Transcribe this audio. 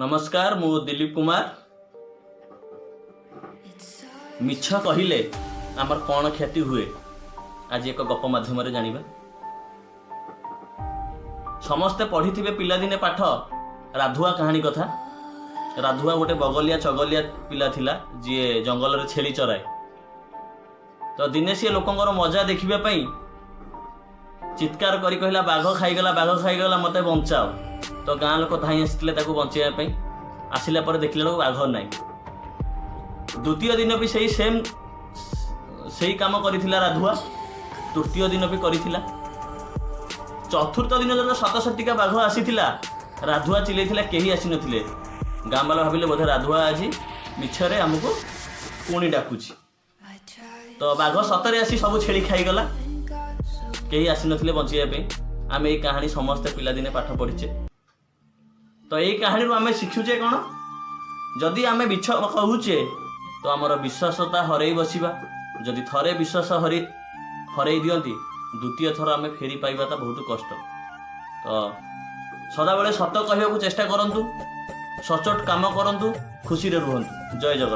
नमस्कार मु दिलीप कुमार। मिछ कहिले आमर कौन क्षति हुए आज एक गप माध्यम जानिबा। समस्ते पढ़ी थे पिलादिने पाठ राधुआ कहानी कथा। राधुआ गोटे बगलिया चगलिया पिला थिला जी जंगल रे छेली चराए। तो दिने सी लोकंर मजा देखिबा पई चित्कार करी कहला बाघ खाईगला मते बंचाओ। तो गाँ लोक धाई आसते बचाई आसला पर देखला लोक बाघ नाई। द्वितीय दिन भी सही काम करिथिला राधुआ। तृतीय दिन भी करिथिला। चतुर्थ दिन जो 67टा बाघ आसीथिला राधुआ चिल्लाइथिला केही आसी नथिले। गाँ वाला भाविले बोधे राधुआ आज मिछरे आमको पुणी डाकुची। तो बाघ सतरे आसी सब छेड़ी खाईगला केही आसी नथिले बचाइबा पे। आम ये कहानी समस्ते पिलादिने पाठ पढ़ीचे। तो यही कहानी आम शिखुचे कौन जदि आम मिछ कहूचे तो आमर विश्वासता हरई बसवा। जदि थरे विश्वास हरई दियंती द्वितीय थर आम फेरी पाइबा बहुत कष्ट। तो सदाबले सत कहूँ चेष्टा करंतु, सचोट काम करंतु, खुशी रे रुहंतु। जय जगन्नाथ।